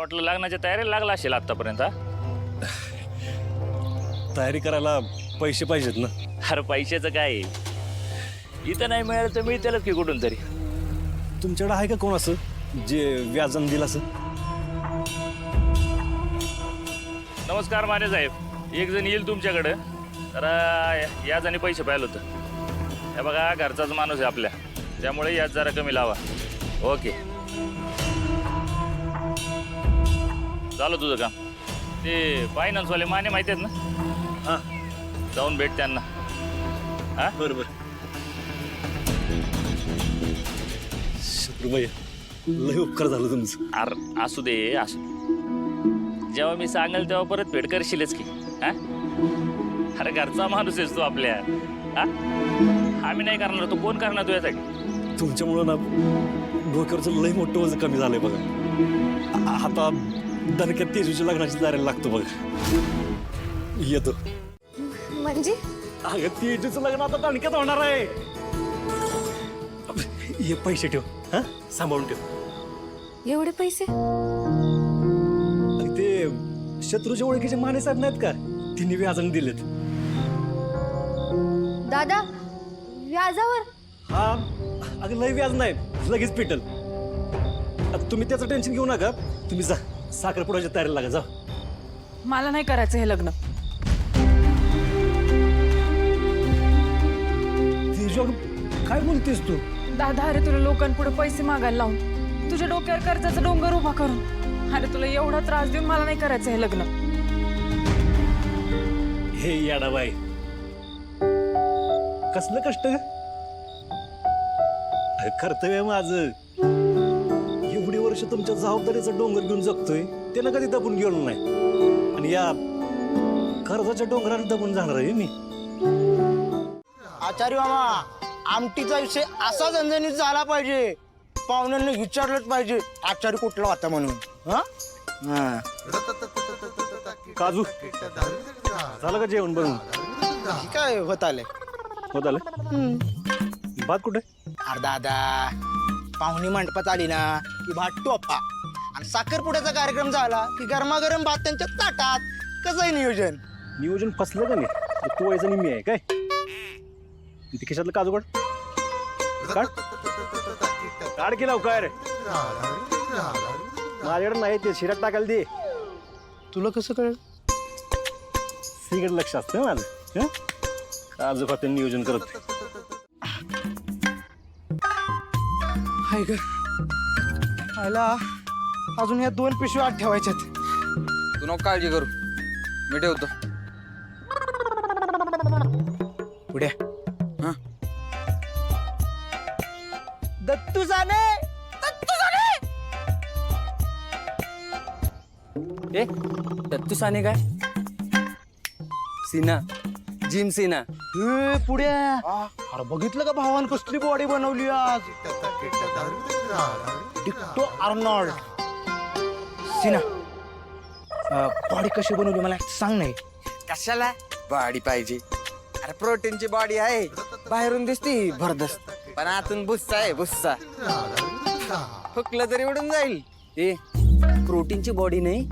वाटलं लग्नाच्या तयारीला लागला असेल आतापर्यंत. तयारी करायला पैसे पाहिजेत ना. अरे पैशाचं काय आहे? इथं नाही मिळालं तर मिळतेलच की कुठून तरी. तुमच्याकडे आहे का कोण असं जे व्याजानं दिलं असं? नमस्कार माने साहेब, एक जण येईल तुमच्याकडं. तर याजाने पैसे पाहिलं होतं. हे बघा घरचाच माणूस आहे आपल्या, त्यामुळे याज जरा कमी लावा. ओके, झालं तुझं काम. ते फायनान्सवाले माने माहिती आहेत ना? हां, जाऊन भेट त्यांना. हां बरोबर. शत्रुबाई, लय उपकार झालं तुमचं. अरे असू दे, असू. जेव्हा मी सांगेल तेव्हा परत भेट करशीलच की. हा, अरे घरचा माणूस आहेस तू आपल्या. हा, आम्ही नाही करणार, तू कोण करणार तुझ्यासाठी? तुमच्यामुळं ना डोक्यावरचं लय मोठं वजन कमी झालंय बघा. आता दणक्यात तेजूच्या लग्नाची तयारीला लागतो बघा. येतो. म्हणजे अगं तेजूचं लग्न आता दणक्यात होणार आहे. हे पैसे ठेव, हा सांभाळून ठेव. एवढे पैसे? अगं ते शत्रूच्या ओळखीचे माने साहेब नाहीत का, तिने व्याजाने दिलेत. दादा, व्याजावर? हा, अगं लय व्याज नाही, लगेच पिटल. आता तुम्ही त्याचं टेन्शन घेऊ नका. तुम्ही जा साखरपुड्याच्या तयारीला लागा. जा. मला नाही करायचं हे लग्न. तेजू, काय बोलतेस तू? दादा, अरे तुला लोकांपुढे पैसे मागायला लावून, तुझ्या डोक्यावर कर्जाचा डोंगर उभा करून, अरे तुला एवढा त्रास देऊन मला नाही करायचं हे लग्न. हे याडाबाई, कसलं कष्ट ग? कर्तव्य माझं. एवढी वर्ष तुमच्या जबाबदारीचा डोंगर घेऊन जगतोय, त्याला कधी दबून गेलो नाही. आणि या कर्जाच्या डोंगराने दबून जाणार आहे मी. आचार्य मामा, आमटीचा विषय असा झणझणीत झाला पाहिजे, पाहुण्यांनी विचारलंच पाहिजे आचार्य कुठला होता म्हणून. हा, काजू झालं का जेवण बनवून? काय होत आलंय? होत आलं. भात कुठे? अरे दादा, पाहुणी मंडपात आली ना की भात टोपा, आणि साखरपुड्याचा कार्यक्रम झाला की गरमागरम भात त्यांच्या ताटात. कसं आहे नियोजन? नियोजन फसलं का नाही? तू व्हायचं निम्मी आहे काय? इथे खिशातलं काजू काढ. काढ की लवकर. माझ्याकडे नाही, ते शिरात टाकायला दे. तुला कसं कळलं? सिगरेट लक्ष असतं माझं. हं? काजू खाते नियोजन करत. हाय ग, आला अजून ह्या 2 पिशव्या आत ठेवायच्यात. तू नको काळजी करू, मी ठेवतो. पुढे हा, दत्तू जाणे. ए दत्तू साने काय? सीना, जिम सीना. हे पुढे अरे बघितलं का भावान कसली बॉडी बनवली आज? डिक्टो आर्नॉल्ड. सिना, बॉडी कशी बनवली मला सांग. नाही कशाला बॉडी पाहिजे? अरे प्रोटीनची बॉडी आहे, बाहेरून दिसती भरदस्त, पण आतून बुस्सा आहे, बुस्सा. फुकलं तरी उडून जाईल. ए प्रोटीनची बॉडी नाही,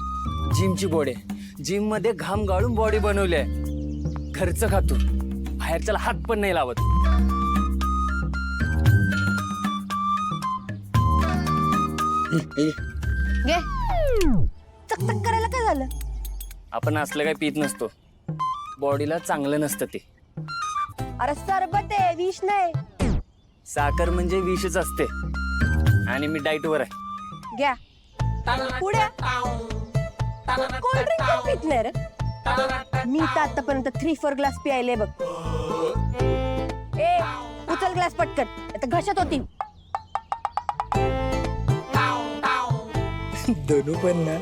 जिमची बॉडी आहे. जिम मध्ये घाम गाळून बॉडी बनवली आहे. खर्च खातो, बाहेरच्याला हात पण नाही लावत. घे. चकचक करायला काय झालं? आपण असलं काय पित नसतो, बॉडीला चांगलं नसतं ते. अरे सरबत आहे, विष नाही. साखर म्हणजे विषच असते, आणि मी डाईटवर आहे. घ्या. पुढे कोल्ड्रिंक पण पित नाही रे. मी तर आतापर्यंत 3-4 ग्लास प्यायले बघ. ए उचल ग्लास पटकन, आता घशात होती. दोनू पण ना.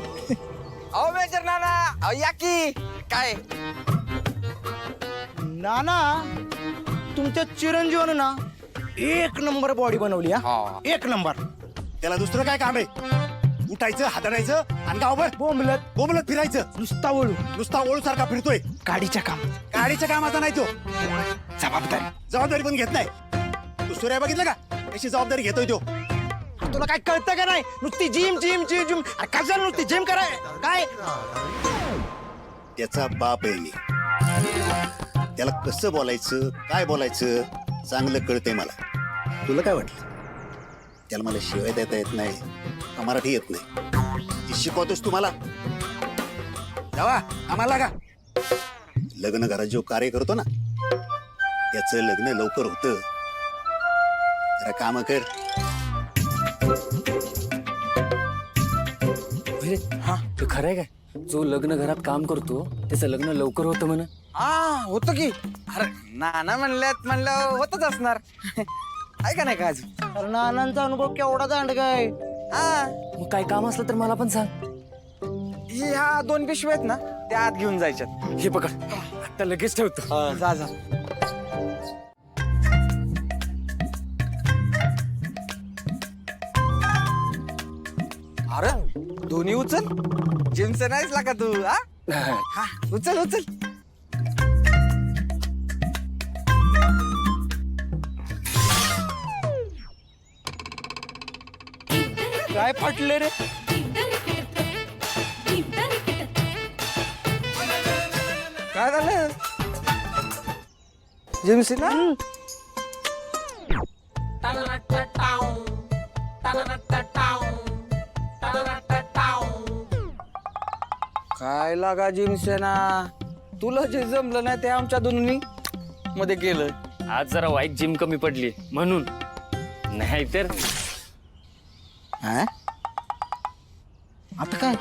अहो मेजर नाना, अहो या की. काय नाना, तुमच्या चिरंजीवन ना 1 नंबर बॉडी बनवली. हा, 1 नंबर. त्याला दुसरं काय काम आहे? उठायचं, हाताळायचं आणि गावभर बोंबलत बोंबलत फिरायचं. नुसता वळू. नुसता ओळू सारखा फिरतोय. गाडीच्या काम. गाडीच्या कामाचा नाही तो. जबाबदारी पण घेत नाही. तू सूर्या बघितलं का कशी जबाबदारी घेतोय तो? तुला काय कळतं का नाही? नुसती जिम जिम जिम जिम. अरे कशाला नुसती जिम कराय काय? त्याचा बाप आहे मी. त्याला कसं बोलायचं काय बोलायचं चांगलं कळतंय मला. तुला काय वाटलं त्याला मला शिवाय देता येत नाही का मराठी येत नाही? ती शिकवतोस तू मला. जावा आम्हाला का लग्न घरात जो कार्य करतो ना त्याचं लग्न लवकर होतं. जरा काम कर. हा ते खरं आहे काय? जो लग्न घरात काम करतो त्याचं लग्न लवकर होतं म्हण. हा होतं की. अरे नाना म्हणलं होतच असणार. आहे का नाही का आज? अरे नानांचा अनुभव केवढा दांडगा आहे. हा मग काय काम असलं तर मला पण सांग. ह्या 2 पिशव्या आहेत ना त्या आत घेऊन जायच्यात. हे पकड आता लगेच ठेवतो. जा जा. अरे दोन्ही उचल. जिमचं नाहीच लागा तू. हा उचल उचल. काय फाटले रे? काय झालं? जिमसी ना काय लागा जिमसेना. तुला जे जमलं नाही ते आमच्या दोन्ही मध्ये गेलं. आज जरा वाईट जिम कमी पडली म्हणून, नाही तर हा? आता काय